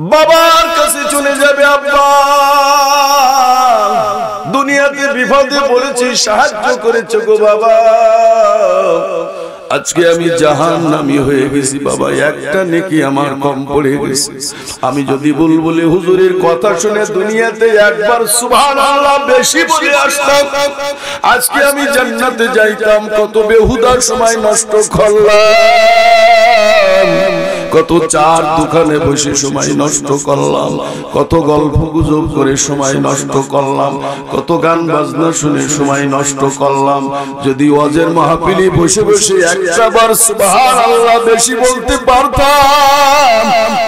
বাবার কাছে চলে যাবে। আব্বা দুনিয়াতে বিপদে পড়েছি, সাহায্য করেছো গো বাবা, আজকে আমি জাহান্নামী হয়ে গেছি বাবা, একটা নেকি আমার কম পড়ে গেছে। আমি যদি বুলবুলি হুজুরের কথা শুনে দুনিয়াতে একবার সুবহানাল্লাহ বেশি বলে আসতাম, আজকে আমি জান্নাতে যাইতাম। কত বেহুদা সময় নষ্ট করলাম, কত চার দোকানে বসে সময় নষ্ট করলাম, কত গল্প গুজব করে সময় নষ্ট করলাম, কত গান বাজনা শুনে সময় নষ্ট করলাম। যদি ওয়াজের মাহফিলে বসে বসে একবার সুবহানাল্লাহ বেশি বলতে পারতাম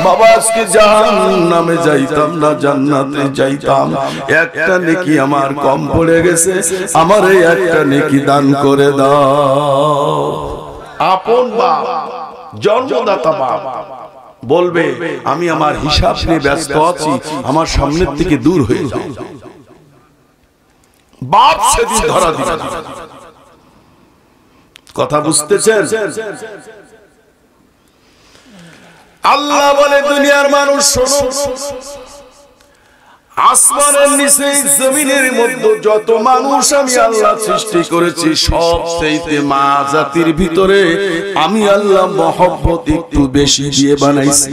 বাবা, আজকে জাহান্নামে যাইতাম না, জান্নাতে যাইতাম। একটা নেকি আমার কম পড়ে গেছে, আমার এই একটা নেকি দান করে দাও। আপন বাপ, জন্মদাতা বাপ বলবে আমি আমার হিসাব নিয়ে ব্যস্ত আছি, আমার সামনের থেকে দূর হয়ে যাও। বাপ সেদিন ধরা দিবে। কথা বুঝতেছেন? আল্লাহ বলে দুনিয়ার মানুষ শোনো, আসমানের নিচে জমিনের মধ্যে যত মানুষ আমি আল্লাহ সৃষ্টি করেছি, সবচেয়ে মা জাতির ভিতরে আমি আল্লাহ মহব্বত একটু বেশি দিয়ে বানাইছি।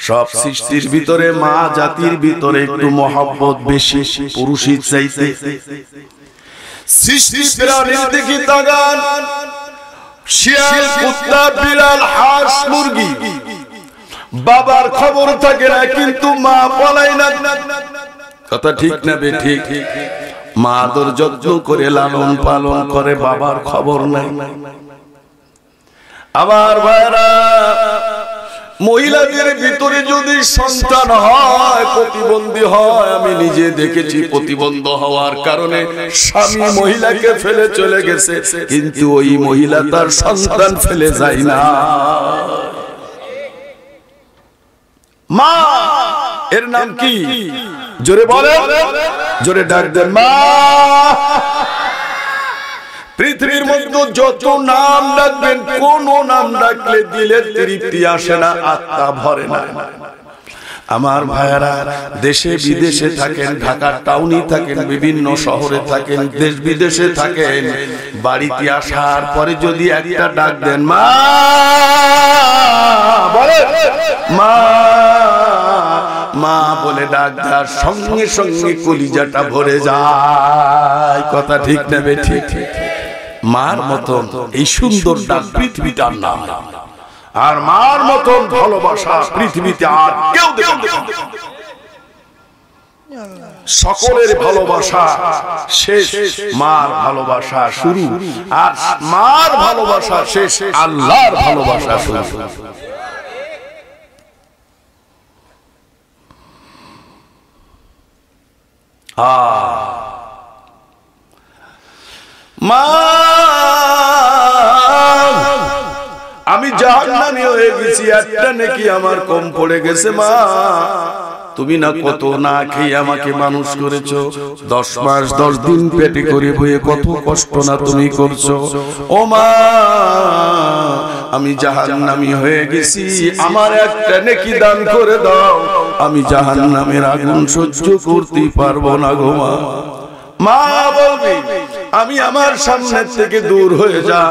সব সৃষ্টির ভিতরে মা জাতির ভিতরে একটু মহব্বত বেশি পুরুষের চাইতে। সৃষ্টি প্রাণীর দিকে তাকান, শিয়াল, কুত্তা, বিড়াল, হাঁস, মুরগি, বাবার খবর থাকে না কিন্তু মা বলাই না। কথা ঠিক না বে ঠিক? মা আদর যত্ন করে লালন পালন করে, বাবার খবর নাই। আবার ভাইরা, মহিলাদের ভিতরে যদি সন্তান হয়, প্রতিবন্ধী হয়, আমি নিজে দেখেছি প্রতিবন্ধ হওয়ার কারণে স্বামী মহিলাকে ফেলে চলে গেছে, কিন্তু ওই মহিলা তার সন্তান ফেলে যায় না। মা এর নাম কি? জোরে বলেন, জোরে ডাক দেন মা। পৃথিবীর মধ্যে যত নাম ডাকবেন, কোন নাম ডাকলে দিলে তৃপ্তি আসে না, আত্মা ভরে না। আমার ভাইয়ারা, দেশে বিদেশে থাকেন, ঢাকার টাউনে থাকেন, বিভিন্ন শহরে থাকেন, দেশ বিদেশে থাকেন, বাড়িতে আসার পরে যদি একটা ডাক দেন মা, বলে মা মা বলে ডাক দেওয়ার সঙ্গে সঙ্গে কলিজাটা ভরে যায়। কথা ঠিক না বে ঠিক? মার মতন এই সুন্দর ডাক পৃথিবীতে আর না, আর মার মতন ভালোবাসা পৃথিবীতে আর কেউ দেবে না। সকলের ভালোবাসা শেষ, মার ভালোবাসা শুরু, আর মার ভালোবাসা শেষ, আল্লাহর ভালোবাসা শুরু। মা আমি জাহান্নামী হয়ে গেছি, একটা নেকি আমার কম পড়ে গেছে। মা তুমি না কত না খেয়ে আমাকে মানুষ করেছো, 10 মাস 10 দিন পেটে করে বয়ে কত কষ্ট না তুমি করছো। ও মা আমি জাহান্নামী হয়ে গেছি, আমার একটা নেকি দান করে দাও, আমি জাহান্নামের আগুন সহ্য করতে পারবো না গো মা। মা বলবে আমি আমার সামনে থেকে দূর হয়ে যা,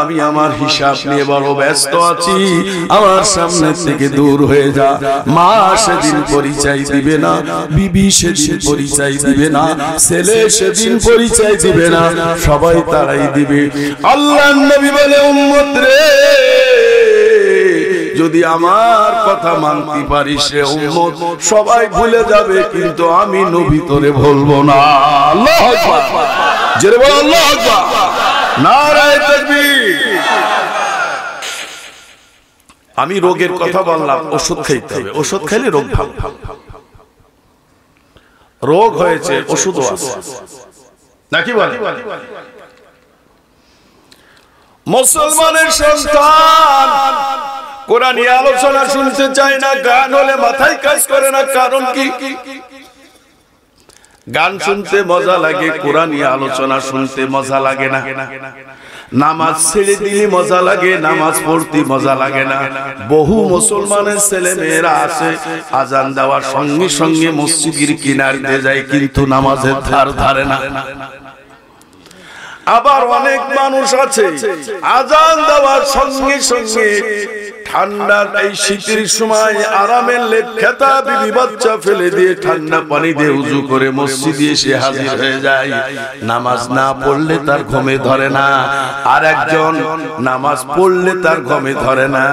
আমি আমার হিসাব নিয়ে বড় ব্যস্ত আছি, আমার সামনে থেকে দূর হয়ে যা। মা সেদিন পরিচয় দিবে না, বিবি সেদিন পরিচয় দিবে না, ছেলে সেদিন পরিচয় দিবে না, সবাই তারাই দিবে। আল্লাহর নবী বলে উম্মত রে, যদি আমার কথা মানতে পারিস রে উম্মত, সবাই ভুলে যাবে কিন্তু আমি নবী তোরে ভুলবো না। আল্লাহু আকবার, জোরে বল আল্লাহু আকবার, নারায়ে তাকবীর। আমি রোগের কথা বললাম, ওষুধ খাইতে হবে, ওষুধ খেলে রোগ ভালো। রোগ হয়েছে, ওষুধও আছে নাকি বলে? মুসলমানের সন্তান কোরআনী আলোচনা শুনতে চায় না, গান হলে মাথায় কাজ করে না। কারণ কি? গান শুনতে মজা লাগে, কোরআনী আলোচনা শুনতে মজা লাগে না। নামাজ ছেড়ে দিলে মজা লাগে, নামাজ পড়তে মজা লাগে না। বহু মুসলমানের ছেলে মেয়েরা আসে আজান দেওয়ার সঙ্গে সঙ্গে মসজিদের কিনার দিয়ে যায়, কিন্তু নামাজের ধার ধারে না। আবার অনেক মানুষ আছে আজান দেওয়ার সঙ্গে সঙ্গে ঠান্ডা এই শীতের সময় আরামের লেপ খেতা বিবি বাচ্চা ফেলে দিয়ে ঠান্ডা পানি দিয়ে উজু করে মসজিদে এসে হাজির হয়ে যায়। নামাজ না পড়লে তার ঘুমে ধরে না, আর একজন নামাজ পড়লে তার ঘুমে ধরে না।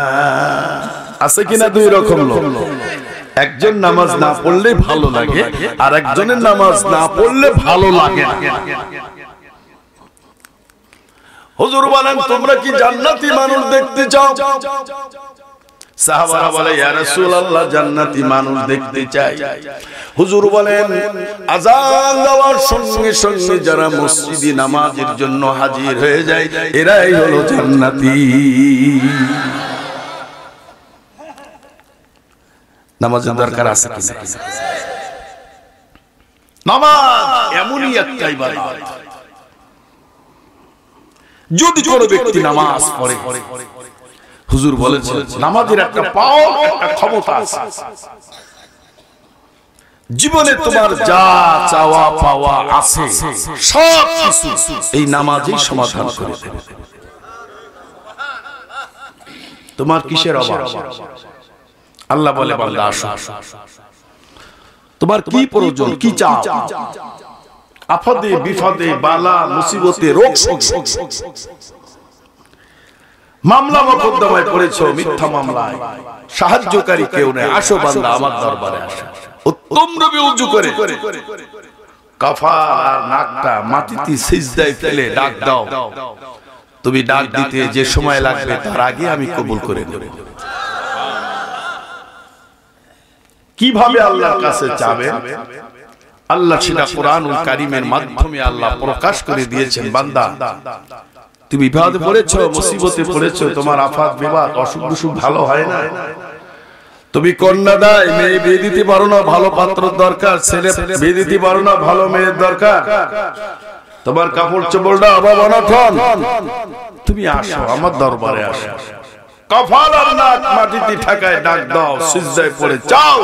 আছে কিনা দুই রকম লোক, একজন নামাজ না পড়লে ভালো লাগে, আর একজনের নামাজ না পড়লে ভালো লাগে না। হুজুর বলেন তোমরা কি জান্নাতি মানুষ দেখতে চাও? সাহাবারা বলে ইয়া রাসূলুল্লাহ জান্নাতি মানুষ দেখতে চাই। হুজুর বলেন আযান দেওয়ার সঙ্গে সঙ্গে যারা মসজিদে নামাজের জন্য হাজির হয়ে যায় এরাই হলো জান্নাতি। নামাজের দরকার আছে কি? নামাজ এমনই একটা ইবাদত, যদি কোনো ব্যক্তি নামাজ পড়ে, হুজুর বলেছেন নামাজের একটা পাওয়ার, একটা ক্ষমতা আছে। জীবনে তোমার যা চাওয়া পাওয়া আছে সব কিছু এই নামাজই সমাধান করে দেবে। তোমার কিসের অভাব? আল্লাহ বলে বান্দা আসো, তোমার কি প্রয়োজন, কি চাও? আফাদে বিফাদে বালা মুসিবতে রোগ শোক, মামলা মোকদ্দমায় পড়েছো, মিথ্যা মামলায়, সাহায্যকারী কেউ নেই, আসো বান্দা আমার দরবারে আসো। উত্তম রূপে উজু করে কপাল আর নাকটা মাটিতে সিজদায় ফেলে ডাক দাও। তুমি ডাক দিতে যে সময় লাগবে তার আগে আমি কবুল করে নেব। কিভাবে আল্লাহর কাছে চাবেন? আল্লাহ সেটা কোরআনুল কারীমের মাধ্যমে আল্লাহ প্রকাশ করে দিয়েছেন। বান্দা তুমি বিপদে পড়েছো, মুসিবতে পড়েছো, তোমার আফাত বিবাদ অসুখ বিসুখ ভালো হয় না, তুমি কন্যা দায় মেয়ে বিয়ে দিতে পারো না, ভালো পাত্র দরকার, ছেলে বিয়ে দিতে পারো না, ভালো মেয়ের দরকার, তোমার কাপড় চোপড়টা অভাব অনটন, তুমি আসো আমার দরবারে আসো। কপাল আর নাক মাটিতে ঠেকায় ডাক দাও, সিজদায় পড়ে চাও,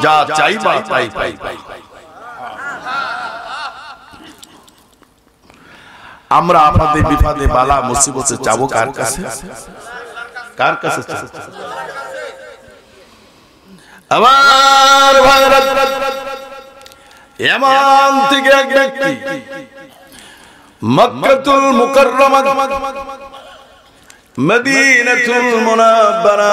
যা চাইবা তাই পাই। আমরা আপাদে বিপদে বালা মুসিবতে যাবো কার কাছে? কার কাছে? আমার ভাইরা, ইয়ামান থেকে এক ব্যক্তি মক্কাতুল মুকাররমা মদিনাতুল মুনাব্বারা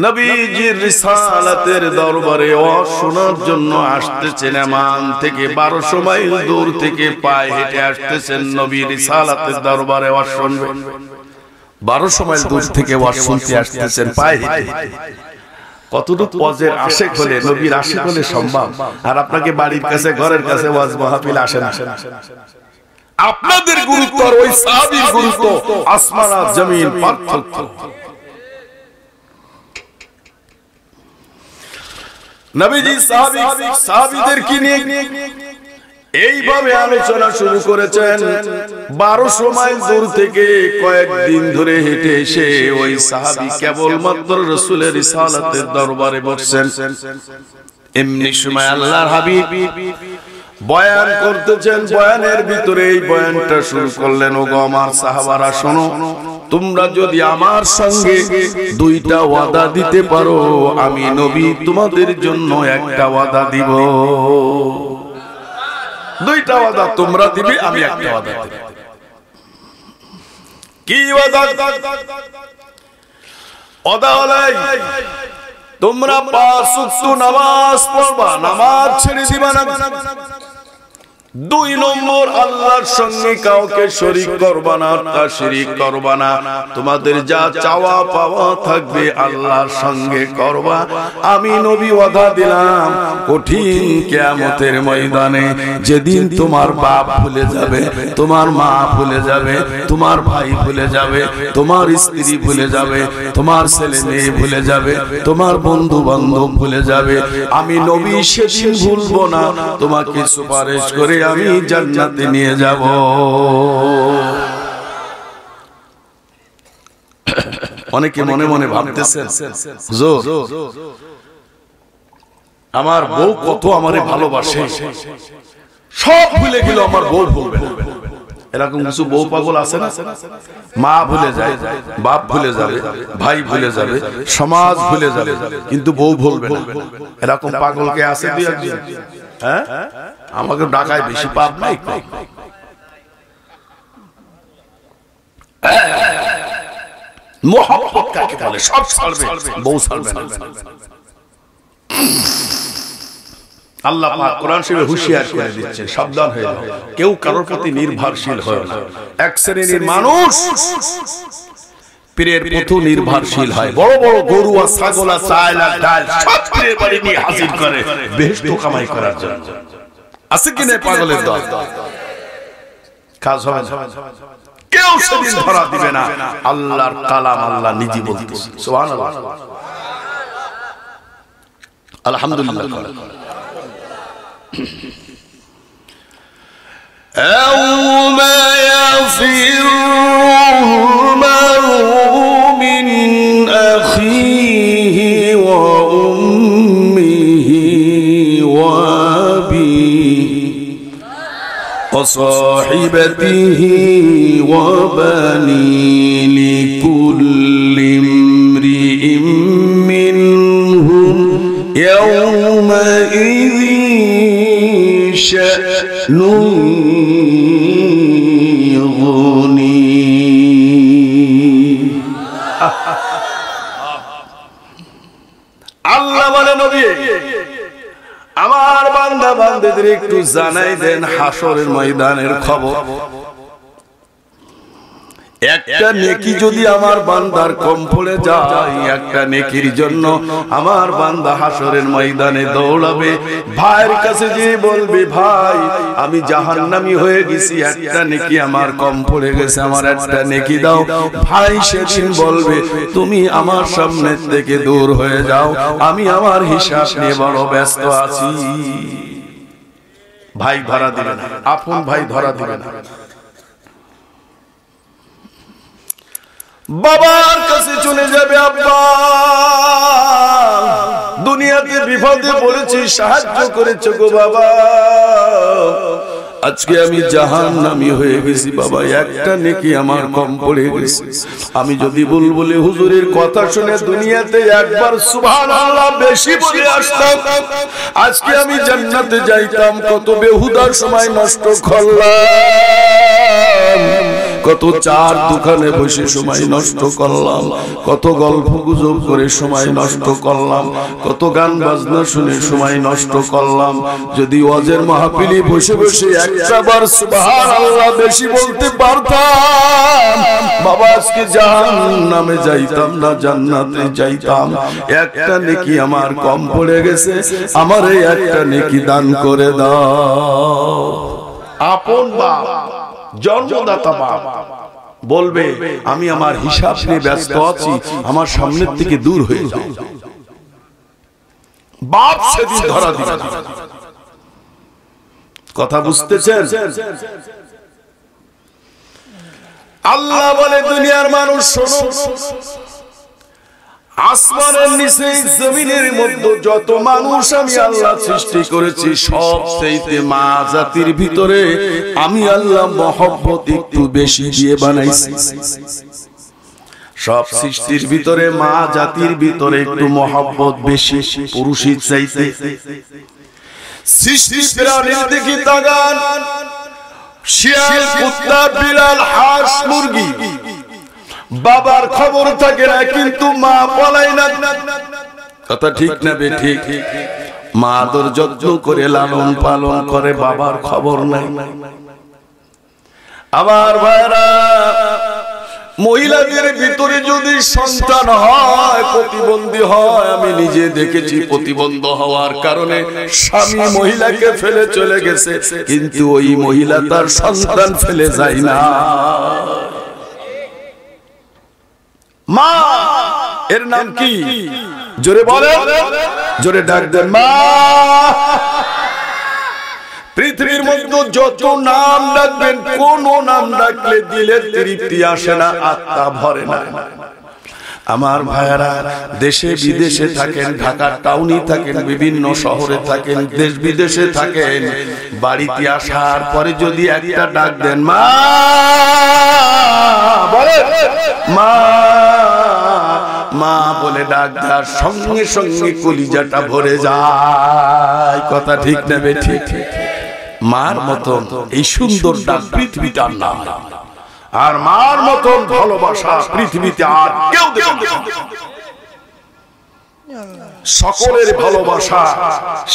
নবীজির রিসালাতের দরবারে শোনার জন্য আসতেছেন। ইয়ামান থেকে 1200 মাইল দূর থেকে পায়ে হেঁটে আসতেছেন নবী রিসালাতের দরবারে শুনবেন। 1200 মাইল দূর থেকে শুনতে আসতেছেন পায়ে হেঁটে। কতটুকু ওয়াজের আশিক হলে, নবীর আশিক হলে সম্ভব। আর আপনাকে বাড়ির কাছে ঘরের কাছে ওয়াজ মাহফিল আসে না। আপনাদের গুরুত্ব আর ওই সাহাবীর গুরুত্ব আসমান আর জমিন পার্থক্য। নবীজি সাহাবীদের কি নিয়ে এইভাবে আলোচনা শুরু করেছেন। 1200 মাইল দূর থেকে কয়েকদিন ধরে হেঁটে এসে ওই সাহাবী কেবলমাত্র রাসূলের রিসালাতের দরবারে বসছেন। এমনি সময় আল্লাহর হাবিব বয়ান করতেছেন। বয়ানের ভিতরে এই বয়ানটা শুরু করলেন, ওগো আমার সাহাবারা শোনো, তোমরা যদি আমার সঙ্গে 2টা ওয়াদা দিতে পারো, আমি নবী তোমাদের জন্য একটা ওয়াদা দিব। 2টা ওয়াদা তোমরা দিবে, আমি একটা ওয়াদা দেব। কি ওয়াদা? ওয়াদা হলো তোমরা 5 ওয়াক্ত নামাজ পড়বা, নামাজ ছেড়ে দিবা না। 2 নম্বর, আল্লাহর সঙ্গে কাউকে শরীক করবা না, শিরক করবা না। তোমাদের যা চাওয়া পাওয়া থাকবে আল্লাহর সঙ্গে করবা। আমি নবী ওয়াদা দিলাম, কঠিন কিয়ামতের ময়দানে যেদিন তোমার বাপ ভুলে যাবে, তোমার মা ভুলে যাবে, তোমার ভাই ভুলে যাবে, তোমার স্ত্রী ভুলে যাবে, তোমার ছেলে মেয়ে ভুলে যাবে, তোমার বন্ধু বান্ধব ভুলে যাবে, আমি নবী সেদিন ভুলবো না। তোমাকে সুপারিশ করে আমি জান্নাতে নিয়ে যাব। অনেকে মনে মনে ভাবতেছেন হুজুর আমার বউ কত আমারে ভালোবাসে, সব ভুলে গেল আমার বউ ভুলবে না। এরকম কিছু বউ পাগল আছে না? মা ভুলে যায়, বাপ ভুলে যাবে, ভাই ভুলে যাবে, সমাজ ভুলে যাবে, কিন্তু বউ ভুলবে না। এরকম পাগল কে আছে দুই একজন? হ্যাঁ, আমাকে ডাকায় বেশি পাপ নাই। মোহাম্মত কাকে বলে? সব ছাড়বে, বউ ছাড়বে না। আল্লাহ পাক কোরআন শরীফে হুঁশিয়ার করে দিচ্ছে, সাবধান হয়ে যাও, কেউ কারোর প্রতি নির্ভরশীল হয় না। এক শ্রেণীর মানুষ পীরের প্রতি নির্ভরশীল হয়, বড় বড় গরু আর ছাগল আর চাল আর ডাল সব পীরের বাড়ি নিয়ে হাজির করে বেহেশত কামাই করার জন্য। আছে কি না পাগলের দল? কাজ হবে না, কেউ সেদিন ধরা দিবে না। আল্লাহর কালাম আল্লাহ নিজে বলতেছে, সুবহানাল্লাহ, আলহামদুলিল্লাহ। يوم يفر المرء من أخيه وأمه وأبيه وصاحبته وبنيه لكل امرئ منهم يومئذ شأن يغنيه। আল্লাহ বলে নবী আমার বান্দা বান্দাদের একটু জানাই দেন হাসরের ময়দানের খবর। একটা নেকি যদি আমার বান্দার কম পড়ে যায়, একটা নেকির জন্য আমার বান্দা হাসরের ময়দানে দৌড়াবে, ভাইয়ের কাছে যে বলবে ভাই আমি জাহান্নামী হয়ে গেছি, একটা নেকি আমার কম পড়ে গেছে, আমার একটা নেকি দাও। ভাই সেদিন বলবে তুমি আমার সামনে থেকে দূর হয়ে যাও, আমি আমার হিসাব নিয়ে বড় ব্যস্ত আছি। ভাই ধরা দিবে না, আপন ভাই ধরা দিবে না। বাবার কাছে চলে যাবে, আব্বা দুনিয়াতে বিপদে পড়েছি, সাহায্য করেছো গো বাবা, আজকে আমি জাহান্নামী হয়ে গেছি বাবা, একটা নেকি আমার কম পড়ে গেছে। আমি যদি বুলবুলি হুজুরের কথা শুনে দুনিয়াতে একবার সুবহানাল্লাহ বেশি বলে আসতাম, আজকে আমি জান্নাতে যাইতাম। কত বেহুদার সময় নষ্ট করলাম, কত চার দোকানে বসে সময় নষ্ট করলাম, কত গল্প গুজব করে সময় নষ্ট করলাম, কত গান বাজনা শুনে সময় নষ্ট করলাম। যদি ওয়াজের মাহফিলে বসে বসে একবার সুবহানাল্লাহ বেশি বলতে পারতাম বাবা, আজকে জাহান্নামে যাইতাম না, জান্নাতে যাইতাম। একটা নেকি আমার কম পড়ে গেছে, আমার এই একটা নেকি দান করে দাও। আপন বাপ, জন্মদাতা বাপ বলবে আমি আমার হিসাব নিয়ে ব্যস্ত আছি, আমার সামনের থেকে দূর হয়ে যাও। বাপ সেদিন ধরা দিবে না। কথা বুঝতেছেন? আল্লাহ বলে দুনিয়ার মানুষ শোনো, আসমানের নিচে জমিনের মধ্যে যত মানুষ আমি আল্লাহ সৃষ্টি করেছি, সব চাইতে মা জাতির ভিতরে আমি আল্লাহ মহব্বত একটু বেশি দিয়ে বানাইছি। সব সৃষ্টির ভিতরে মা জাতির ভিতরে একটু মহব্বত বেশি পুরুষের চাইতে। সৃষ্টি প্রাণীর দিকে তাকান, শিয়াল, কুত্তা, বিড়াল, হাঁস, মুরগি, বাবার খবর থাকে না কিন্তু মা পালায় না। কথা ঠিক না বে ঠিক? মা আদর যত্ন করে লালন পালন করে, বাবার খবর নাই। আমার ভাইরা, মহিলাদের ভিতরে যদি সন্তান হয়, প্রতিবন্ধী হয়, আমি নিজে দেখেছি প্রতিবন্ধ হওয়ার কারণে স্বামী মহিলাকে ফেলে চলে গেছে, কিন্তু ওই মহিলা তার সন্তান ফেলে যায় না। মা এর নাম কি? জোরে বলে, জোরে ডাক দেন মা। পৃথিবীর মধ্যে যত নাম ডাকবেন, কোন নাম ডাকলে দিলে তৃপ্তি আসে না, আত্মা ভরে না। আমার ভাইয়ারা দেশে বিদেশে থাকেন, ঢাকা টাউনে থাকেন, বিভিন্ন শহরে থাকেন, দেশ বিদেশে থাকেন, বাড়িতে আসার পরে যদি একটা ডাক দেন মা বলে মা মা বলে ডাক দেওয়ার সঙ্গে সঙ্গে কলিজাটা ভরে যায়। কথা ঠিক না বেঠিক? মার মতন এই সুন্দর ডাক পৃথিবীতে আর না, আর মার মতন ভালোবাসা পৃথিবীতে আর কেউ দেবে না। সকলের ভালোবাসা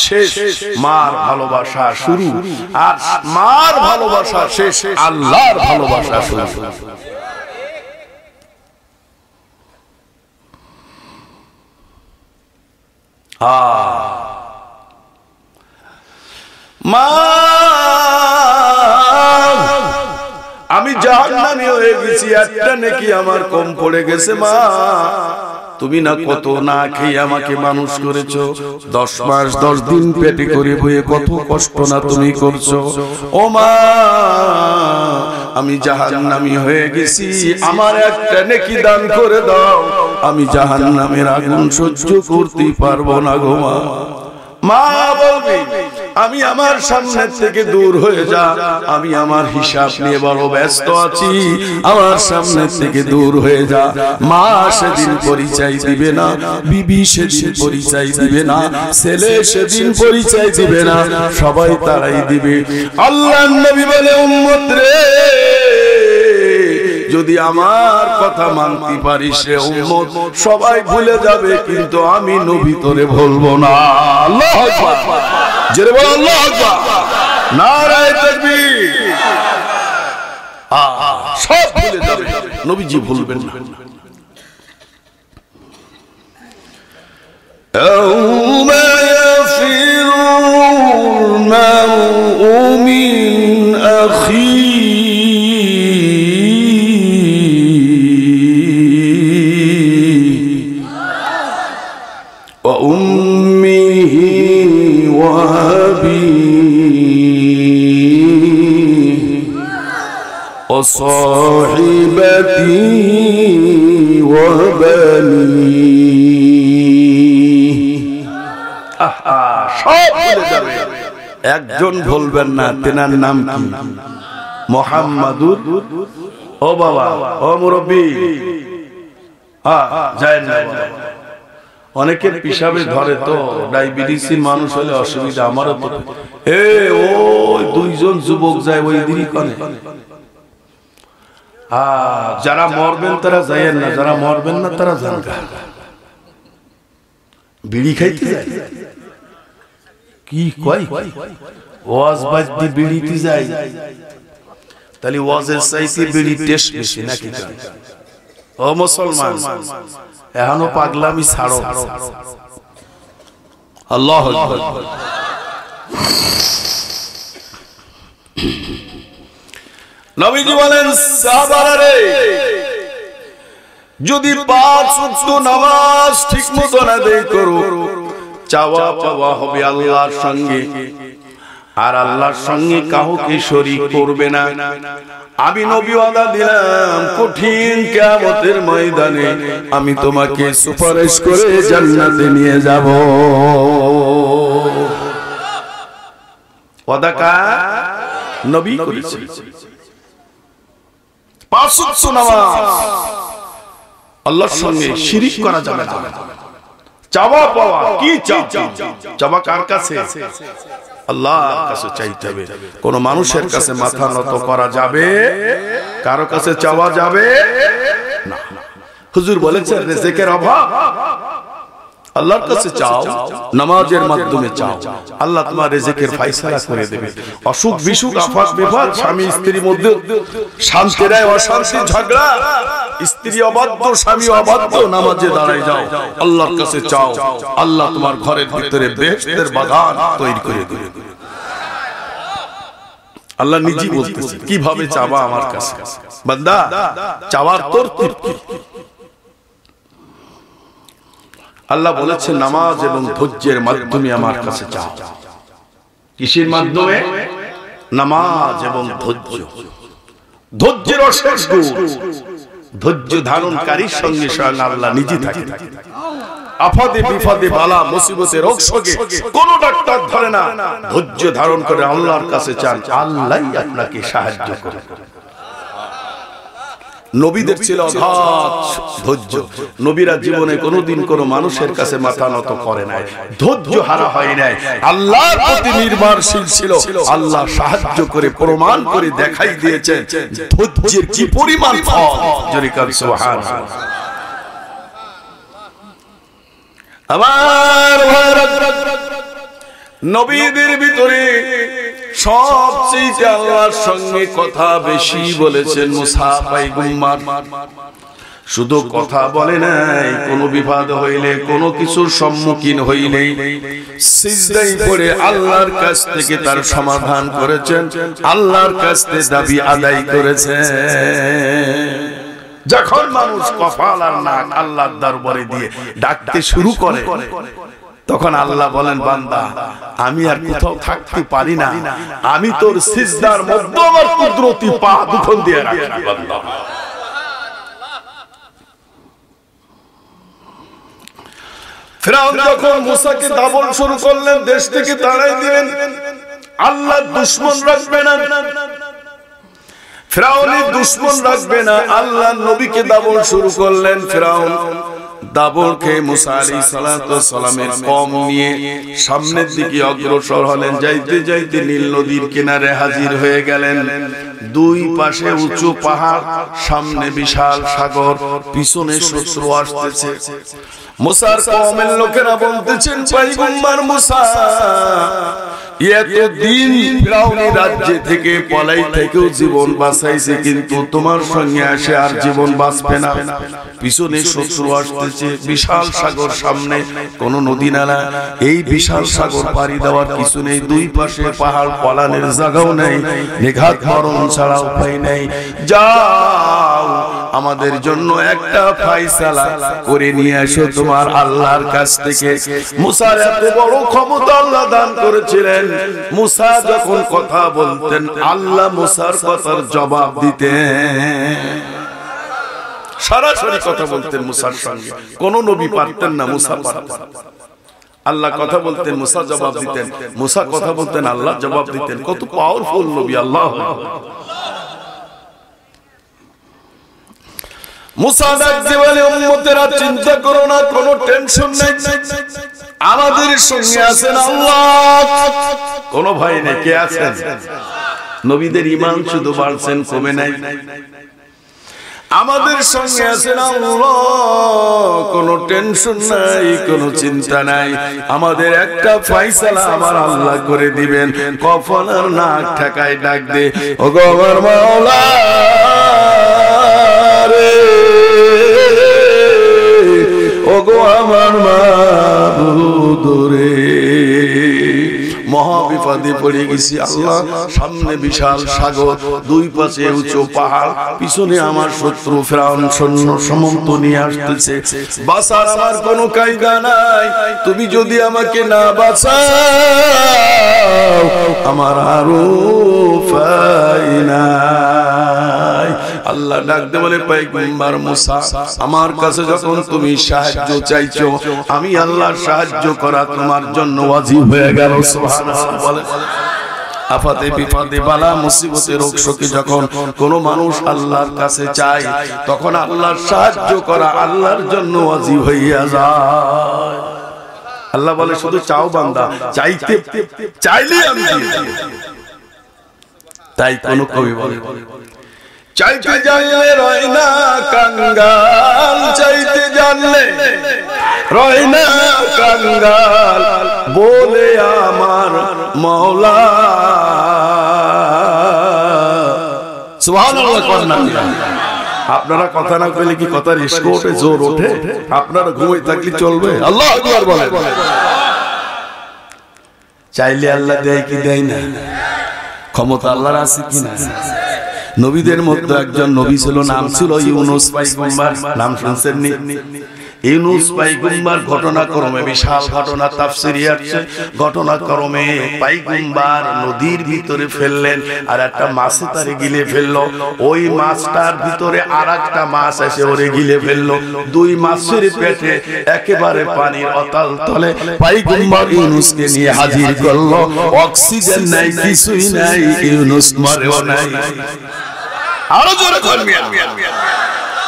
শেষ, মার ভালোবাসা শুরু, আর মার ভালোবাসা শেষ, আল্লাহর ভালোবাসা শুরু। মা আমি জাহান্নামী হয়ে গেছি, একটা নেকি আমার কম পড়ে গেছে। মা তুমি না কত না খেয়ে আমাকে মানুষ করেছো, 10 মাস 10 দিন পেটে করে বয়ে কত কষ্ট না তুমি করছো। ও মা আমি জাহান্নামী হয়ে গেছি, আমার একটা নেকি দান করে দাও, আমি জাহান্নামের আগুন সহ্য করতে পারবো না গো মা। মা বলবে আমি আমার সামনে থেকে দূর হয়ে যা, আমি আমার হিসাব নিয়ে বড় ব্যস্ত আছি, আমার সামনে থেকে দূর হয়ে যা। মা সেদিন পরিচয় দিবে না, বিবি সেদিন পরিচয় দিবে না, ছেলে সেদিন পরিচয় দিবে না, সবাই তারাই দিবে। আল্লাহর নবী বলে উম্মত রে, যদি আমার কথা মানতে পারিস রে উম্মত, সবাই ভুলে যাবে কিন্তু আমি নবী তোরে ভুলবো না। আল্লাহু আকবার, জোরে বল আল্লাহু আকবার, নারায়ে তাকবীর। সব ভুলে যাবে, নবীজি ভুলবেন না। ইয়াউমা ইয়াফিরুল মারউ মিন আখি وأمه وأبيه وصاحبته وبنيه সব ভুলে যাবে, একজন ভুলবেন না, তেনার নাম কি? মুহাম্মাদুর। ও বাবা, ও মুরব্বি, যায় না। অনেকের পিসাবে ধরে তো, ডায়াবেটিসের মানুষ হলে অসুবিধা, আমারও তো। ওই 2 জন যুবক যায় ওই দিনই করে। যারা মরবেন তারা যায়েন না, যারা মরবেন না তারা যান। বিড়ি খাইতে যায়, কি কয় ওয়াজ বাজদি বিড়িতে যায়, তাহলে ওয়াজের চাইতে বিড়ি টেস্ট বেশি নাকি? ও মুসলমান, এখনো পাগলামি ছাড়ো। আল্লাহু আকবার। নবীজি বলেন সাহাবারা রে, যদি 5 ওয়াক্ত নামাজ ঠিকমতো আদায় করো, চাওয়া পাওয়া হবে আল্লাহর সঙ্গে, আর আল্লাহর সঙ্গে কাউকে শরীক করবে না। আমি নবী ওয়াদা দিলাম, কঠিন কিয়ামতের ময়দানে আমি তোমাকে সুপারিশ করে জান্নাতে নিয়ে যাব। ওয়াদা কার? নবী করেছেন। 5 ওয়াক্ত নামাজ আল্লাহর সঙ্গে শিরিক করা যাবে না। চাওয়া পাওয়া কি চাওয়া কার কাছে? আল্লাহর কাছে চাইতে হবে। কোন মানুষের কাছে মাথা নত করা যাবে, কারো কাছে চাওয়া যাবে না। হুজুর বলেছেন রিজিকের অভাব, আল্লাহর কাছে চাও, নামাজের মাধ্যমে চাও, আল্লাহ তোমার রিজিকের ফয়সালা করে দেবে। অসুখ বিসুখ, আফাত বিপদ, স্বামী স্ত্রীর মধ্যে শান্তি নাই, অশান্তি ঝগড়া, স্ত্রী অবাধ্য স্বামী অবাধ্য, নামাজে দাঁড়ায় যাও, আল্লাহর কাছে চাও, আল্লাহ তোমার ঘরের ভিতরে বেহেশতের বাগান তৈরি করে দেবে। আল্লাহ নিজেই বলতেছে কিভাবে চাওয়া আমার কাছে। বান্দা, চাওয়ার তরতিব কি? আল্লাহ বলেছেন নামাজ এবং ধৈর্যের মাধ্যমে আমার কাছে চাও। কিসের মাধ্যমে? নামাজ এবং ধৈর্য। ধৈর্যের অশেষ গুণ, ধৈর্য ধারণকারীর সঙ্গে স্বয়ং আল্লাহ নিজে থাকে। আফাদে বিপদে বালা মুসিবতে রোগ শোকে কোন ডাক্তার ধরে না, ধৈর্য ধারণ করে আল্লাহর কাছে চান, আল্লাহই আপনাকে সাহায্য করে। নবীদের ছিল অগাধ ধৈর্য। নবীরা জীবনে কোনোদিন কোনো মানুষের কাছে মাথা নত করে নাই, ধৈর্য হারা হয় নাই, আল্লাহর প্রতি নির্ভরশীল ছিল। আল্লাহ সাহায্য করে প্রমাণ করে দেখাই দিয়েছেন ধৈর্যের কি পরিমাণ ফল। জোরে কার সুবহানাল্লাহ। আমার নবীদের ভিতরে সবচেয়ে আল্লাহর সঙ্গে কথা বেশি বলেছেন মুসা পয়গম্বর। শুধু কথা বলে নাই, কোন বিপদ হইলে, কোন কিছুর সম্মুখীন হইলে সিজদায় পড়ে আল্লাহর কাছ থেকে তার সমাধান করেছেন, আল্লাহর কাছ থেকে দাবি আদায় করেছেন। যখন মানুষ কপাল আর নাক আল্লাহর দরবারে দিয়ে ডাকতে শুরু করে, তখন আল্লাহ বলেন, বান্দা আমি আর কোথাও থাকতে পারি না, আমি তোর সিজদার মধ্যে আমার কুদরতি পা দুখন দিয়ে রাখি বান্দা। ফিরআউন যখন মুসাকে দাবন শুরু করলেন, দেশ থেকে তাড়াই দিলেন, আল্লাহ দুশমন রাখবে না, ফিরআউনের দুশমন রাখবে না, আল্লাহ নবীকে দাবন শুরু করলেন। ফিরআউন দাবর খেয়ে মুসা আলাইহিস সালাতু ওয়াস সালামের কওম নিয়ে সামনের দিকে অগ্রসর হলেন। যাইতে যাইতে নীল নদীর কিনারে হাজির হয়ে গেলেন। দুই পাশে উঁচু পাহাড়, সামনে বিশাল সাগর, পিছনে শত্রু আসতেছে। মুসার কওমের লোকেরা বলতেছেন, পয়গম্বর মুসা, এতদিন ফিরআউনের রাজ্য থেকে পলাই থেকেও জীবন বাঁচাইছে, কিন্তু তোমার সঙ্গে আসে আর জীবন বাঁচবে না। পিছনে শত্রু আসতেছে, বিশাল সাগর সামনে, কোন নদী নালা, এই বিশাল সাগর পাড়ি দেওয়ার কিছু নেই, দুই পাশে পাহাড়, পলানের জায়গাও নেই, নিঘাত মরণ ছাড়া উপায় নেই। যাও আমাদের জন্য একটা ফায়সালা করে নিয়ে আসো তোমার আল্লাহর কাছ থেকে। মুসার এত বড় ক্ষমতা আল্লাহ দান করেছিলেন, মুসা যখন কথা বলতেন আল্লাহ মুসার কথার জবাব দিতেন। সরাসরি কথা বলতেন মুসার সঙ্গে, কোন নবী পারতেন না, মুসা পারতেন। আল্লাহ কথা বলতেন, মুসা জবাব দিতেন, মুসা কথা বলতেন, আল্লাহ জবাব দিতেন। কত পাওয়ারফুল নবী! আল্লাহ মুসা ডাকতে বলে, উম্মতেরা চিন্তা করো না, কোনো টেনশন নাই, আমাদের সঙ্গে আছেন আল্লাহ, কোনো ভয় নেই। কে আছেন? নবীদের ঈমান শুধু বাড়ছেন, কমে নাই। আমাদের সঙ্গে আছেন আল্লাহ, কোনো টেনশন নাই, কোনো চিন্তা নাই। আমাদের একটা ফয়সালা আমার আল্লাহ করে দিবেন। কফন আর নাক ঠেকায় ডাক দে, ওগো আমার মাওলা রে, ওগো আমার মাবুদ রে, মহা বিপদে পড়ে গেছি আল্লাহ। সামনে বিশাল সাগর, দুই পাশে উঁচু পাহাড়, পিছনে আমার শত্রু ফিরআউন সৈন্য সমন্ত নিয়ে আসতেছে। বাঁচার আমার কোনো কায়দা নাই, তুমি যদি আমাকে না বাঁচাও আমার আরো উপায় নাই। আল্লাহ ডাকতে বলে, পয়গম্বর মুসা, আমার কাছে যখন তুমি সাহায্য চাইছো, আমি আল্লাহর সাহায্য করা তোমার জন্য ওয়াজিব হয়ে গেল। সুবহানাল্লাহ বলে। আফাতে বিপদে বালা মুসিবতে রোগ শোকে যখন কোন মানুষ আল্লাহর কাছে চায়, তখন আল্লাহর সাহায্য করা আল্লাহর জন্য ওয়াজিব হইয়া যায়। আল্লাহ বলে, শুধু চাও বান্দা, চাইতে চাইলে আমি দিয়ে দেব। তাই কোন কবি বলে, চাইতে জানলে রয় না কাঙ্গাল, চাইতে জানলে রয় না কাঙ্গাল, বলে আমার মাওলা। সুবহানাল্লাহ করেন না? আপনারা কথা না কইলে কি কথার ইস্ক ওঠে, জোর ওঠে? আপনারা ঘুমাই থাকলে চলবে? আল্লাহু আকবার বলেন। চাইলে আল্লাহ দেয় কি দেয় না? ক্ষমতা আল্লাহর আছে কি না? নবীদের মধ্যে একজন নবী ছিল, নাম ছিল ইউনুস পয়গম্বর। নাম শুনছেন নি? ইউনূস পয়গম্বর ঘটনাক্রমে বিশাল ঘটনা তাফসীরে আছে। ঘটনাক্রমে পয়গম্বর নদীর ভিতরে ফেললেন আর একটা মাছ তারে গিলে ফেললো। ওই মাছটার ভিতরে আরেকটা মাছ এসে ওরে গিলে ফেললো। দুই মাছের পেটে একেবারে পানির অতল তলে পয়গম্বর ইউনূসকে নিয়ে হাজির করলো। অক্সিজেন নাই, কিছুই নাই, ইউনূস মরেও নাই। আরো জোরে করবি।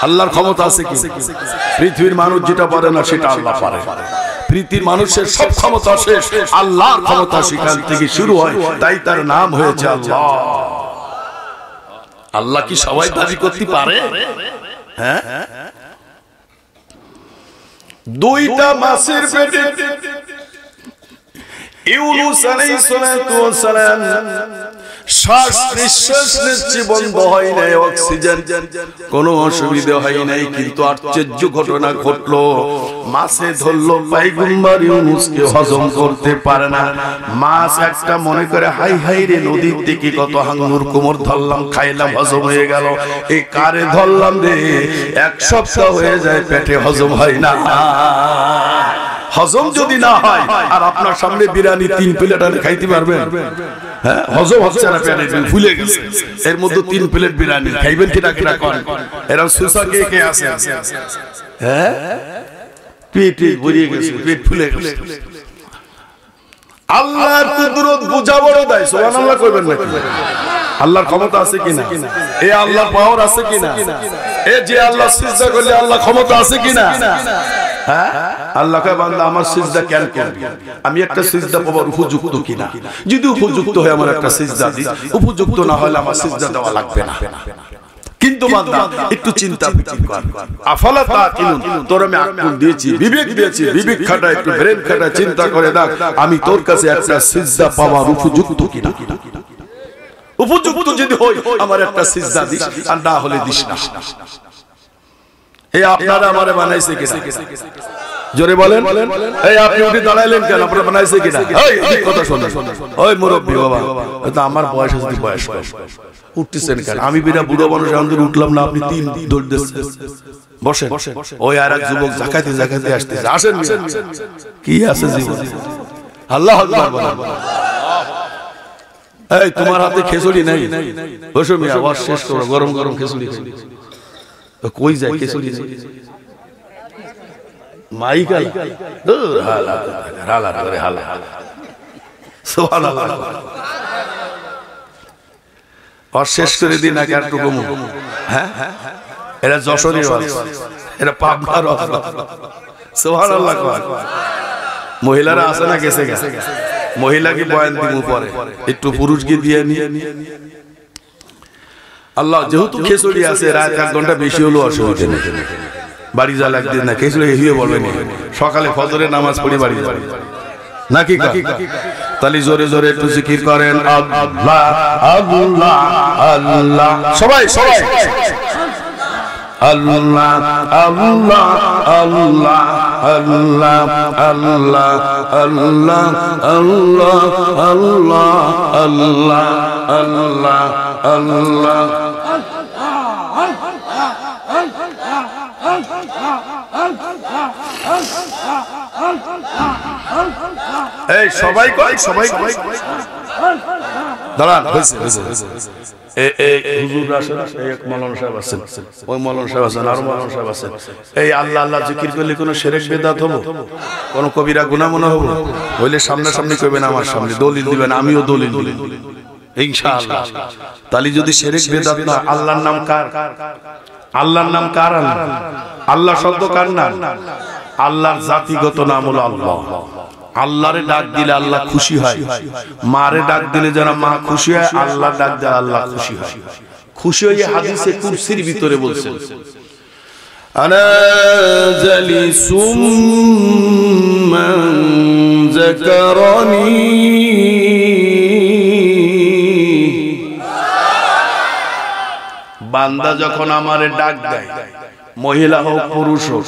আল্লাহর ক্ষমতা আছে কি? পৃথিবীর মানুষ যেটা পারে না সেটা আল্লাহ পারে। পৃথিবীর মানুষের সব ক্ষমতা শেষ, আল্লাহর ক্ষমতা সেখান থেকে শুরু হয়, তাই তার নাম হয়েছে আল্লাহ। আল্লাহ কি সবাই দাবি করতে পারে? হ্যাঁ, দুইটা মাছের পেটে ইউনূস আলাইহিস সালাম শ্বাস নিঃশ্বাস নিচ্ছে, বন্ধ হয় নাই, অক্সিজেন কোনো অসুবিধা হয় নাই। কিন্তু আশ্চর্য ঘটনা ঘটলো, মাছে ধরলো পয়গম্বর ইউনূসকে, হজম করতে পারে না। মাছ একটা মনে করে হাই হাই রে, নদীর থেকে কত হাঙ্গুর কুমোর ধরলাম, খাইলাম, হজম হয়ে গেল। এই কারে ধরলাম রে, এক সপ্তাহ হয়ে যায় পেটে হজম হয় না। হজম যদি না হয় আর আপনার সামনে বিরিয়ানি 3 প্লেট আনে খাইতে পারবেন? হ্যাঁ, হজম হচ্ছে না, পেটে ফুলে গেছে, এর মধ্যে 3 প্লেট বিরিয়ানি খাইবেন কিনা কিনা কোন? এরকম সুসা কে কে আছে? হ্যাঁ, পেট ভরিয়ে গেছে, পেট ফুলে গেছে। আল্লাহর কুদরত বুঝা বড় দেয়, সুবহানাল্লাহ কইবেন না? আল্লাহর ক্ষমতা আছে কিনা? এই আল্লাহর পাওয়ার আছে কিনা? এই যে আল্লাহ সিজদা করলে আল্লাহ ক্ষমতা আছে কিনা? হ্যাঁ, আল্লাহ কয় বান্দা আমার সিজদা কেন করবি? আমি একটা সিজদা পাওয়ার উপযুক্ত কিনা? যদি উপযুক্ত হয় আমার একটা সিজদা দিই, উপযুক্ত না হলে আমার সিজদা দেওয়া লাগবে না। কিন্তু বান্দা একটু চিন্তা ফিকির কর, আফালা তাকিলুন, তোর আমি আকল দিয়েছি, বিবেক দিয়েছি, বিবেক খাটা, একটু ব্রেন খাটা, চিন্তা করে দেখ আমি তোর কাছে একটা সিজদা পাওয়ার উপযুক্ত কিনা। উপযুক্ত যদি হই আমার একটা সিজদা দিস, আর না হলে দিস না। এই আপনারা আমারে বানাইছে কিনা? জোরে বলেন। এই আপনি উঠে দাঁড়াইলেন কেন? আপনারা বানাইছে কিনা? এই কথা শুনুন, ওই মুরব্বি বাবা, এটা আমার বয়স আছে, বয়স উঠতেছেন কেন? আমি বিনা বুড়ো মানুষ আমাদের উঠলাম না, আপনি 3 দৌড় দিচ্ছেন। বসেন। ওই আরেক যুবক জাকাতে জাকাতে আসতেছে, আসেন। কি আছে জীবন? আল্লাহু আকবার বলেন। এই তোমার হাতে খিচুড়ি নাই? বসো মিয়া, ওয়াজ শেষ করো, গরম গরম খিচুড়ি। কই যায় খিচুড়ি? মাইকাল দূর হালা হালা করে হালা, সুবহানাল্লাহ। ওয়াজ শেষ করে দিন আগে একটু কমু। হ্যাঁ, এরা যশোরের ওয়াজ, এরা পাবনার ওয়াজ। সুবহানাল্লাহ। মহিলারা আছে না? গেছে গেছে মহিলাকে বয়ান দিমু পরে, একটু পুরুষকে দিয়ে নিয়ে। আল্লাহ যেহেতু খিচুড়ি আছে, রাত 1 ঘন্টা বেশি হলো অসুবিধা নেই, বাড়ি যা লাগবে না। খিচুড়ি হিয়ে বলবেন সকালে ফজরের নামাজ পড়ি বাড়ি যাবেন নাকি? তাহলে জোরে জোরে একটু জিকির করেন, আল্লাহ আল্লাহ আল্লাহ, সবাই সবাই আল্লাহ আল্লাহ আল্লাহ আল্লাহ আল্লাহ আল্লাহ আল্লাহ আল্লাহ আল্লাহ আল্লাহ আল্লাহ। এই সবাই কয়, সবাই দাঁড়ান, হয়েছে হয়েছে। হুজুর আসেন, এক মাওলানা সাহেব আছেন, ওই মাওলানা সাহেব আছেন, আর মাওলানা সাহেব আছেন। এই আল্লাহ আল্লাহ জিকির করলে কোনো শিরক বিদআত হবে? কোন কবিরা গুনাহ মনে হবে? হইলে সামনাসামনি কইবেন, আমার সামনে দলিল দিবেন, আমিও দলিল দিই ইনশাআল্লাহ। তাহলে যদি শিরক বিদআত না, আল্লাহর নাম কার? আল্লাহর নাম কার? আল্লাহ শব্দ কার নাম? আল্লাহর জাতিগত নাম হলো আল্লাহ। আল্লাহরে ডাক দিলে আল্লাহ খুশি হয়, মারে ডাক দিলে যারা মা খুশি হয়, আল্লাহ ডাক দিলে আল্লাহ খুশি হয়। খুশি হয়ে হাদিসে কুরসির ভিতরে বলছেন, আনা জালিসুম মান যাকারানি, বান্দা যখন আমারে ডাক দেয়, মহিলা হোক পুরুষ হোক,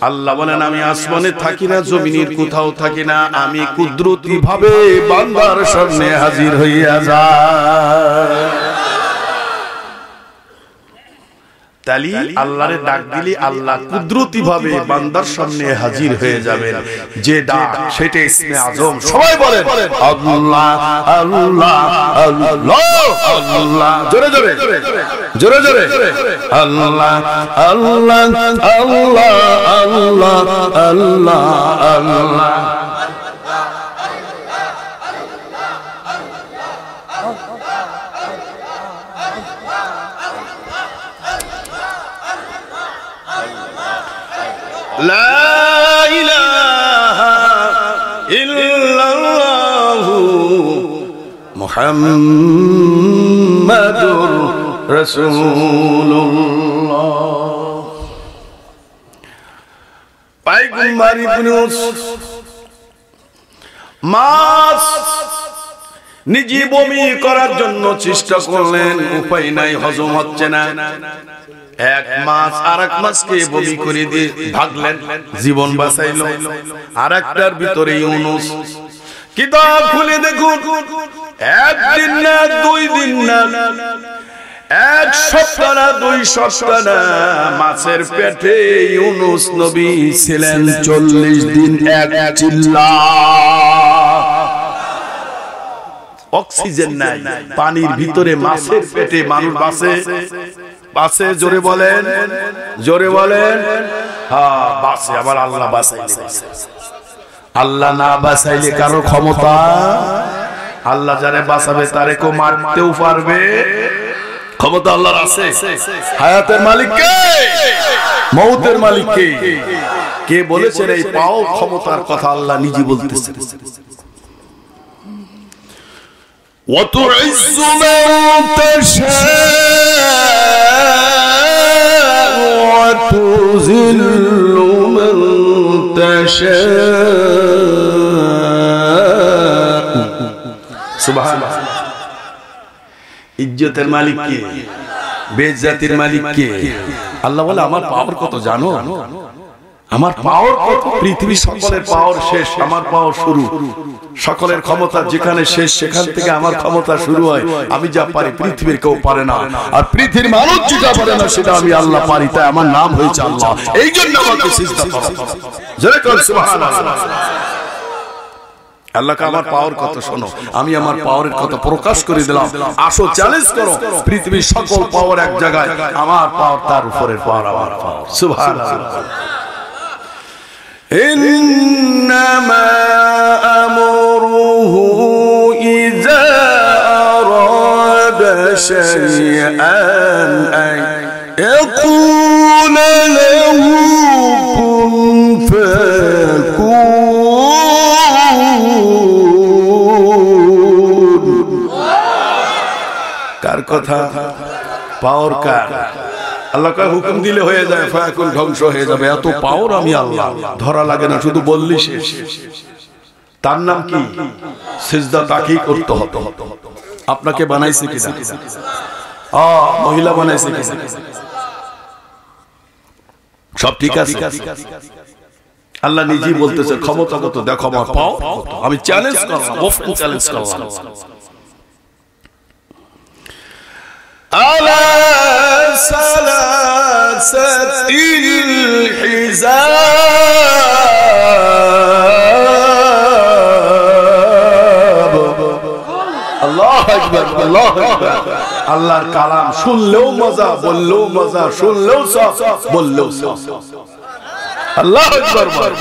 আল্লাহ বলেন আমি আসমানে থাকি না, জমিনের কোথাও থাকি না, আমি কুদরতি ভাবে বান্দার সামনে হাজির হইয়া যাই। তালি আল্লাহরে ডাক দিলে আল্লাহ কুদরতি ভাবে বান্দার সামনে হাজির হয়ে যাবেন। যে ডাক সেটা ইসমে আজম। সবাই বলেন আল্লাহ আল্লাহ আল্লাহ আল্লাহ, জোরে জোরে জোরে জোরে আল্লাহ আল্লাহ আল্লাহ আল্লাহ আল্লাহ আল্লাহ। লা ইলাহা ইল্লাল্লাহু মুহাম্মাদুর রাসূলুল্লাহ। পয়গম্বর ইউনূস মাছ নিজে বমি করার জন্য চেষ্টা করলেন, উপায় নাই, হজম হচ্ছে না। এক মাছ আরেক মাছকে বমি করে দিয়ে ভাগলেন, জীবন বাঁচাইল। আরেকটার ভিতরে ইউনূস। কিতাব খুলে দেখুন, একদিন না, 2 দিন না, 1 সপ্তাহ না, 2 সপ্তাহ না, মাছের পেটে ইউনূস নবী ছিলেন 40 দিন। এক চিল্লা। অক্সিজেন নাই, পানির ভিতরে মাছের পেটে মানুষ বাঁচে? বাঁচে? জোরে বলেন, জোরে বলেন। হ্যাঁ বাঁচে। আবার আল্লাহ বাঁচাইলে, আল্লাহ না বাঁচাইলে কারো ক্ষমতা? আল্লাহ যারে বাঁচাবে তারে কেউ মারতেও পারবে? ক্ষমতা আল্লাহর আছে। হায়াতের মালিক কে? মউতের মালিক কে? কে বলেছেন এই পাও ক্ষমতার কথা? আল্লাহ নিজে বলতেছেন। وَتُعِزُّ مَن تَشَاءُ وَتُذِلُّ مَن تَشَاءُ। সুবহানাল্লাহ। ইজ্জতের মালিক কে? বেইজ্জতির মালিক কে? আল্লাহ বলে আমার পাওয়ার কত জানো? আমার পাওয়ার কত? পৃথিবীর সকলের পাওয়ার শেষ, আমার পাওয়ার শুরু। সকলের ক্ষমতা যেখানে শেষ সেখান থেকে আমার ক্ষমতা শুরু হয়। আমি যা পারি পৃথিবীর কেউ পারে না, আর পৃথিবীর মানুষ যেটা পারে না সেটা আমি আল্লাহ পারি। তাই আমার নাম হয়েছে আল্লাহ। এই জন্য আমাকে সিজদা করো। জোরে কর সুবহানাল্লাহ। আল্লাহকে আমার পাওয়ার কত শোনো, আমি আমার পাওয়ারের কথা প্রকাশ করে দিলাম। আসো চ্যালেঞ্জ করো, পৃথিবীর সকল পাওয়ার এক জায়গায়, আমার পাওয়ার তার উপরের পাওয়ার আমার পাওয়ার। সুবহানাল্লাহ। إنما أمره إذا أراد شيئا أن يقول له كن فيكون। কার কথা? পাওয়ার কার? আল্লাহকে হুকুম দিলে হয়ে যায়, ফায়াকুন, ধ্বংস হয়ে যাবে। এত পাওয়ার আমি আল্লাহ, ধরা লাগে না, শুধু বললি শেষ। তার নাম কি? সিজদা তাকেই করতে হতো। আপনাকে বানাইছে কিনা? মহিলা বানাইছে কিনা? সব ঠিক আছে? আল্লাহ নিজেই বলতেছে ক্ষমতা কত দেখো, আমার পাওয়ার কত। আমি চ্যালেঞ্জ করলাম, ওপেন চ্যালেঞ্জ করলাম। على سلاسة الحزاب। الله أكبر الله أكبر। আল্লাহর কালাম শুনলেও মজা, বললেও মজা, শুনলেও সব, বললেও সব। আল্লাহু আকবার।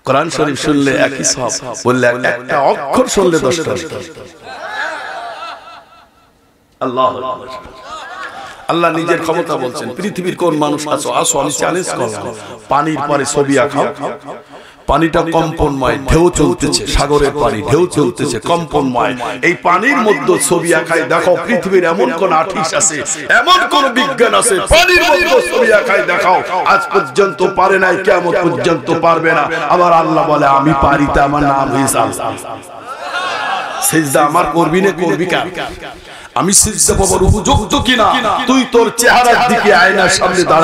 কোরআন শরীফ শুনলে একই সব, বললে একটা অক্ষর শুনলে 10টা। আল্লাহ নিজের ক্ষমতা বলছেন। পৃথিবীর কোন মানুষ আছো? আসো, আমি চ্যালেঞ্জ করলাম। পানির পরে ছবি আঁকাও। পানিটা কম্পনময়, ঢেউ চলতেছে, সাগরের পানি ঢেউ চলতেছে, কম্পনময়। এই পানির মধ্যে ছবি আঁকায় দেখাও। পৃথিবীর এমন কোন আর্টিস্ট আছে, এমন কোন বিজ্ঞান আছে, পানির মধ্যে ছবি আঁকায় দেখাও। আজ পর্যন্ত পারে নাই, কিয়ামত পর্যন্ত পারবে না। আমার আল্লাহ বলে আমি পারি, তা আমার নাম হয়েছে আল্লাহ। সিজদা আমার করবি না, করবি কার? আমি সিজদা পাওয়ার উপযুক্ত কিনা তুই তোর চেহারার দিকে আয়নার সামনে দাঁড়া।